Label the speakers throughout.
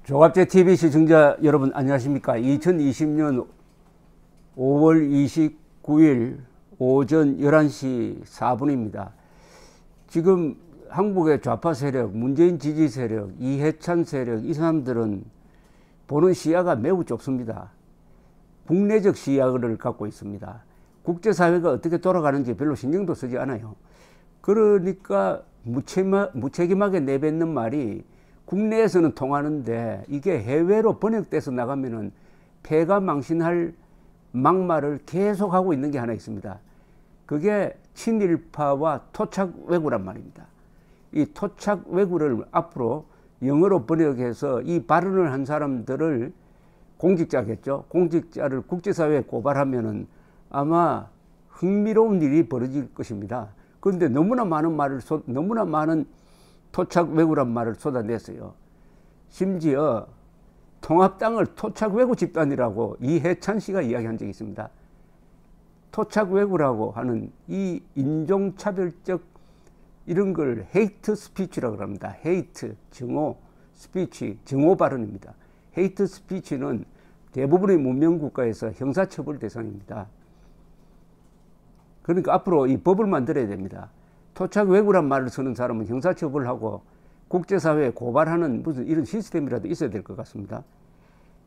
Speaker 1: 조갑제 TV 시청자 여러분 안녕하십니까. 2020년 5월 29일 오전 11시 4분입니다. 지금 한국의 좌파 세력, 문재인 지지 세력, 이해찬 세력, 이 사람들은 보는 시야가 매우 좁습니다. 국내적 시야를 갖고 있습니다. 국제사회가 어떻게 돌아가는지 별로 신경도 쓰지 않아요. 그러니까 무책임하게 내뱉는 말이 국내에서는 통하는데 이게 해외로 번역돼서 나가면은 폐가 망신할 막말을 계속하고 있는 게 하나 있습니다. 그게 친일파와 토착 왜구란 말입니다. 이 토착 왜구를 앞으로 영어로 번역해서 이 발언을 한 사람들을 공직자겠죠. 공직자를 국제사회에 고발하면은 아마 흥미로운 일이 벌어질 것입니다. 그런데 너무나 많은 토착 왜구란 말을 쏟아냈어요. 심지어 통합당을 토착 왜구 집단이라고 이해찬 씨가 이야기한 적이 있습니다. 토착 왜구라고 하는 이 인종차별적 이런 걸 헤이트 스피치라고 합니다. 헤이트, 증오, 스피치, 증오 발언입니다. 헤이트 스피치는 대부분의 문명국가에서 형사처벌 대상입니다. 그러니까 앞으로 이 법을 만들어야 됩니다. 토착 왜구란 말을 쓰는 사람은 형사처벌하고 국제사회에 고발하는 무슨 이런 시스템이라도 있어야 될 것 같습니다.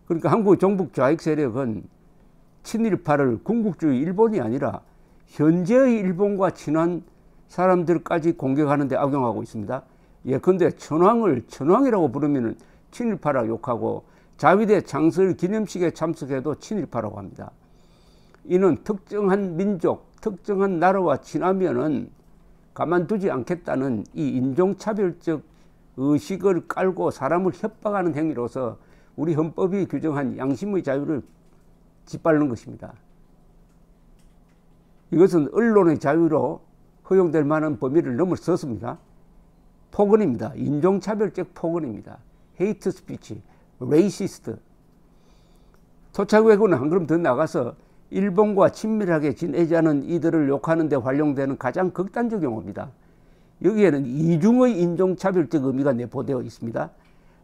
Speaker 1: 그러니까 한국 종북 좌익 세력은 친일파를 군국주의 일본이 아니라 현재의 일본과 친한 사람들까지 공격하는 데 악용하고 있습니다. 예컨대 천황이라고 부르면 친일파라고 욕하고 자위대 창설 기념식에 참석해도 친일파라고 합니다. 이는 특정한 민족, 특정한 나라와 친하면은 가만두지 않겠다는 이 인종차별적 의식을 깔고 사람을 협박하는 행위로서 우리 헌법이 규정한 양심의 자유를 짓밟는 것입니다. 이것은 언론의 자유로 허용될 만한 범위를 넘어섰습니다. 폭언입니다. 인종차별적 폭언입니다. 헤이트 스피치, 레이시스트. 토착 왜구는 한 걸음 더 나가서 일본과 친밀하게 지내자는 이들을 욕하는 데 활용되는 가장 극단적 용어입니다. 여기에는 이중의 인종차별적 의미가 내포되어 있습니다.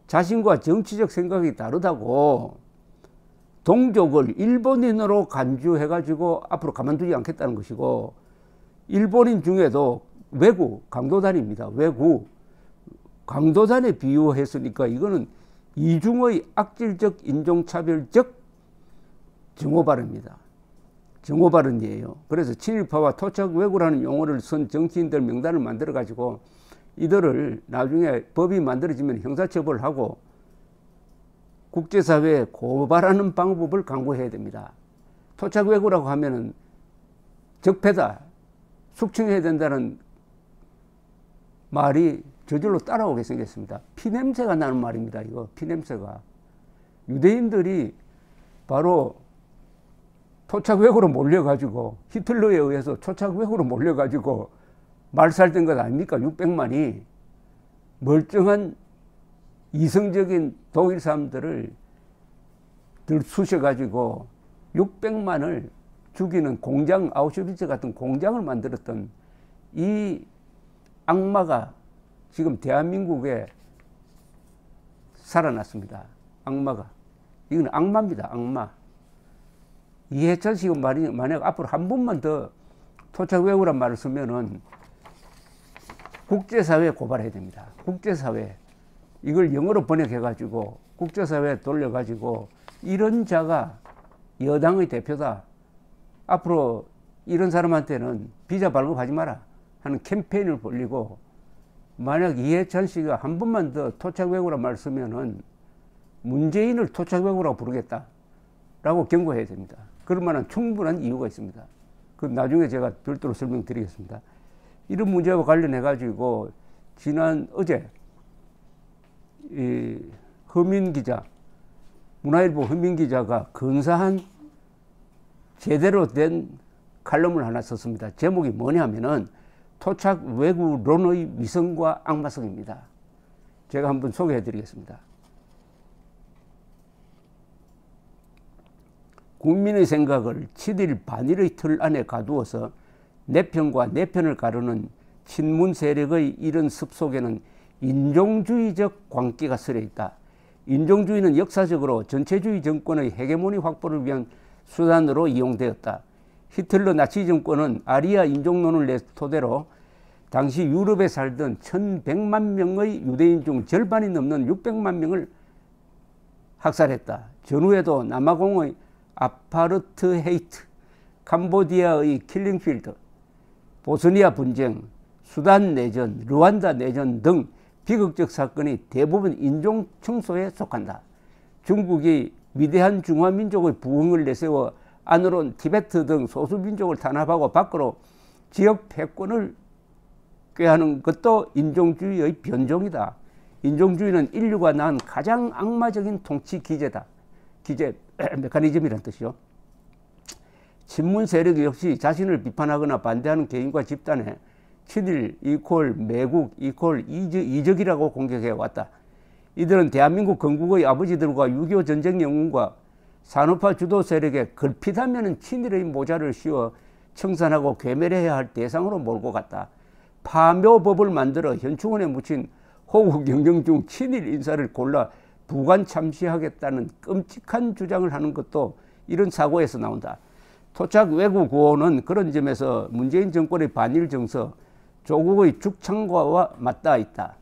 Speaker 1: 자신과 정치적 생각이 다르다고 동족을 일본인으로 간주해가지고 앞으로 가만두지 않겠다는 것이고, 일본인 중에도 왜구, 강도단입니다. 왜구, 강도단에 비유했으니까 이거는 이중의 악질적 인종차별적 증오 발언입니다. 증오 발언이에요. 그래서 친일파와 토착 왜구라는 용어를 쓴 정치인들 명단을 만들어 가지고 이들을 나중에 법이 만들어지면 형사처벌하고 국제사회에 고발하는 방법을 강구해야 됩니다. 토착 왜구라고 하면은 적폐다, 숙청해야 된다는 말이 저절로 따라오게 생겼습니다. 피냄새가 나는 말입니다. 이거 피냄새가. 유대인들이 바로 토착 왜구로 몰려가지고 히틀러에 의해서 토착 왜구로 몰려가지고 말살된 것 아닙니까? 600만이 멀쩡한 이성적인 독일 사람들을 들쑤셔가지고 600만을 죽이는 공장, 아우슈비츠 같은 공장을 만들었던 이 악마가 지금 대한민국에 살아났습니다. 악마가. 이건 악마입니다. 악마. 이해찬 씨가 만약 앞으로 한 번만 더 토착 왜구란 말을 쓰면은 국제사회에 고발해야 됩니다. 국제사회. 이걸 영어로 번역해가지고 국제사회에 돌려가지고 이런 자가 여당의 대표다. 앞으로 이런 사람한테는 비자 발급하지 마라 하는 캠페인을 벌리고, 만약 이해찬 씨가 한 번만 더 토착 왜구란 말을 쓰면은 문재인을 토착 왜구라고 부르겠다라고 경고해야 됩니다. 그럴 만한 충분한 이유가 있습니다. 그 나중에 제가 별도로 설명드리겠습니다. 이런 문제와 관련해 가지고 지난 어제 이 허민 기자, 문화일보 허민 기자가 근사한 제대로 된 칼럼을 하나 썼습니다. 제목이 뭐냐면은 토착 왜구론의 위선과 악마성입니다. 제가 한번 소개해 드리겠습니다. 국민의 생각을 친일 반일의 틀 안에 가두어서 내 편과 내 편을 가르는 친문 세력의 이런 습속에는 인종주의적 광기가 서려 있다. 인종주의는 역사적으로 전체주의 정권의 헤게모니 확보를 위한 수단으로 이용되었다. 히틀러 나치 정권은 아리아 인종론을 토대로 당시 유럽에 살던 1100만 명의 유대인 중 절반이 넘는 600만 명을 학살했다. 전후에도 남아공의 아파르트헤이트, 캄보디아의 킬링필드, 보스니아 분쟁, 수단 내전, 르완다 내전 등 비극적 사건이 대부분 인종 청소에 속한다. 중국이 위대한 중화민족의 부흥을 내세워 안으론 티베트 등 소수민족을 탄압하고 밖으로 지역 패권을 꾀하는 것도 인종주의의 변종이다. 인종주의는 인류가 낳은 가장 악마적인 통치 기제 메커니즘이란 뜻이요. 친문 세력 역시 자신을 비판하거나 반대하는 개인과 집단에 친일 매국 이적이라고 공격해 왔다. 이들은 대한민국 건국의 아버지들과 6.25 전쟁 영웅과 산업화 주도 세력에 걸핏하면 친일의 모자를 씌워 청산하고 괴멸해야 할 대상으로 몰고 갔다. 파묘법을 만들어 현충원에 묻힌 호국 경영 중 친일 인사를 골라 부관 참시하겠다는 끔찍한 주장을 하는 것도 이런 사고에서 나온다. 토착 외구 구호는 그런 점에서 문재인 정권의 반일 정서, 조국의 죽창과와 맞닿아 있다.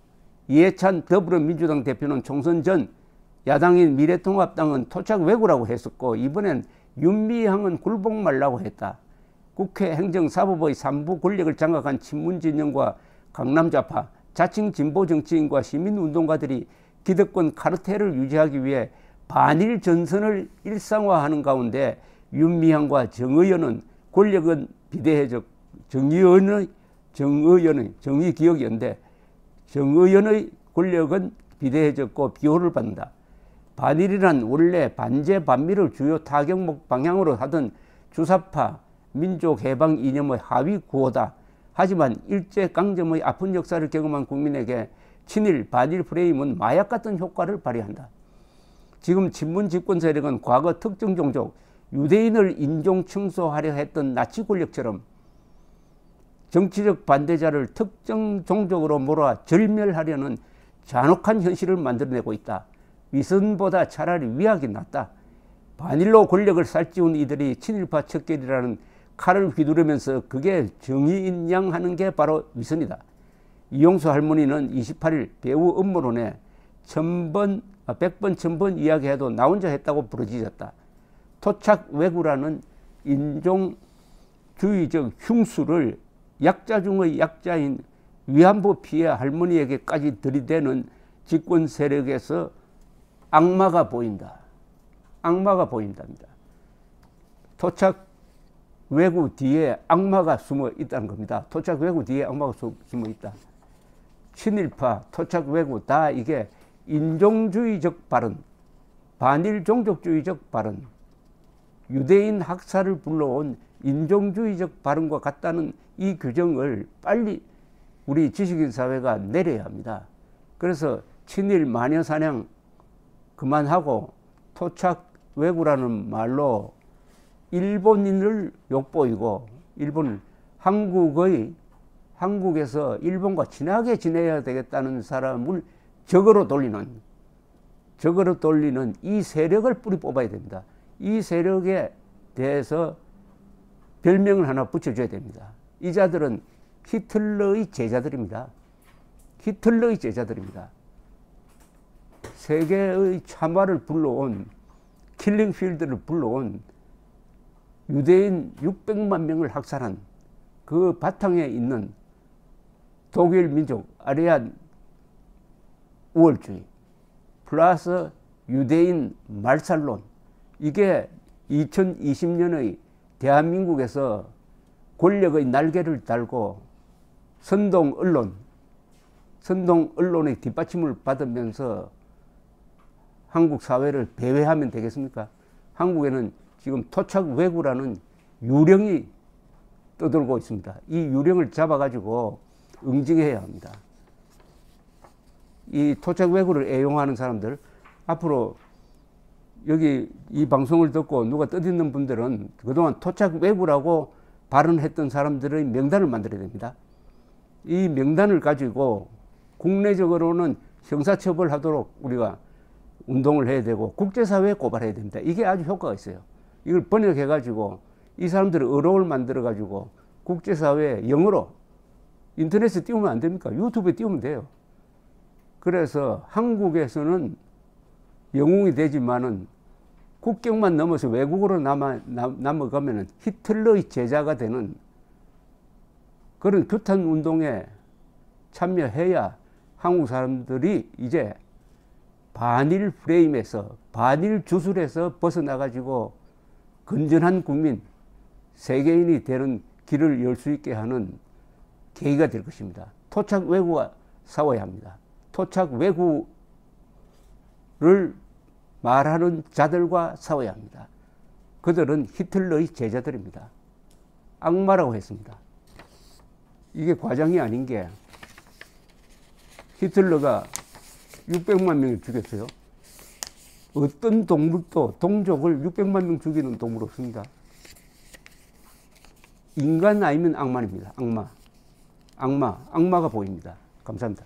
Speaker 1: 이해찬 더불어민주당 대표는 총선 전 야당인 미래통합당은 토착 외구라고 했었고, 이번엔 윤미향은 굴복 말라고 했다. 국회 행정사법의 3부 권력을 장악한 친문진영과 강남좌파, 자칭 진보 정치인과 시민운동가들이 기득권 카르텔을 유지하기 위해 반일 전선을 일상화하는 가운데 윤미향과 정의연은 권력은 비대해졌고, 정의기억연대, 정의연의 권력은 비대해졌고 비호를 받는다. 반일이란 원래 반제 반미를 주요 타격 방향으로 하던 주사파 민족해방 이념의 하위 구호다. 하지만 일제강점의 아픈 역사를 경험한 국민에게 친일 반일 프레임은 마약 같은 효과를 발휘한다. 지금 친문 집권 세력은 과거 특정 종족 유대인을 인종 청소하려 했던 나치 권력처럼 정치적 반대자를 특정 종족으로 몰아 절멸하려는 잔혹한 현실을 만들어내고 있다. 위선보다 차라리 위약이 낫다. 반일로 권력을 살찌운 이들이 친일파 척결이라는 칼을 휘두르면서 그게 정의인 양 하는 게 바로 위선이다. 이용수 할머니는 28일 배우 음모론에 1,000번, 100번, 1,000번 이야기해도 나 혼자 했다고 부르짖었다. 토착 외구라는 인종주의적 흉수를 약자 중의 약자인 위안부 피해 할머니에게까지 들이대는 집권 세력에서 악마가 보인다. 악마가 보인답니다. 토착 외구 뒤에 악마가 숨어 있다는 겁니다. 토착 외구 뒤에 악마가 숨어 있다. 친일파, 토착 외구 다 이게 인종주의적 발언, 반일 종족주의적 발언, 유대인 학살을 불러온 인종주의적 발언과 같다는 이 규정을 빨리 우리 지식인 사회가 내려야 합니다. 그래서 친일 마녀 사냥 그만하고 토착 외구라는 말로 일본인을 욕보이고 한국에서 일본과 친하게 지내야 되겠다는 사람을 적으로 돌리는 이 세력을 뿌리 뽑아야 됩니다. 이 세력에 대해서 별명을 하나 붙여줘야 됩니다. 이 자들은 히틀러의 제자들입니다. 히틀러의 제자들입니다. 세계의 참화를 불러온, 킬링필드를 불러온 유대인 600만 명을 학살한 그 바탕에 있는 독일 민족 아리안 우월주의 플러스 유대인 말살론, 이게 2020년의 대한민국에서 권력의 날개를 달고 선동 언론의 뒷받침을 받으면서 한국 사회를 배회하면 되겠습니까? 한국에는 지금 토착 외구라는 유령이 떠들고 있습니다. 이 유령을 잡아가지고 응징해야 합니다. 이 토착 외구를 애용하는 사람들, 앞으로 여기 이 방송을 듣고 누가 뜻있는 분들은 그동안 토착 외구라고 발언했던 사람들의 명단을 만들어야 됩니다. 이 명단을 가지고 국내적으로는 형사처벌하도록 우리가 운동을 해야 되고 국제사회에 고발해야 됩니다. 이게 아주 효과가 있어요. 이걸 번역해가지고 이 사람들의 어록을 만들어가지고 국제사회에 영어로 인터넷에 띄우면 안 됩니까? 유튜브에 띄우면 돼요. 그래서 한국에서는 영웅이 되지만은 국경만 넘어서 외국으로 넘어가면은 히틀러의 제자가 되는 그런 규탄 운동에 참여해야 한국 사람들이 이제 반일 프레임에서, 반일 주술에서 벗어나가지고 건전한 국민, 세계인이 되는 길을 열 수 있게 하는 계기가 될 것입니다. 토착 외구와 싸워야 합니다. 토착 외구를 말하는 자들과 싸워야 합니다. 그들은 히틀러의 제자들입니다. 악마라고 했습니다. 이게 과장이 아닌 게 히틀러가 600만 명을 죽였어요. 어떤 동물도 동족을 600만 명 죽이는 동물 없습니다. 인간 아니면 악마입니다. 악마가 보입니다. 감사합니다.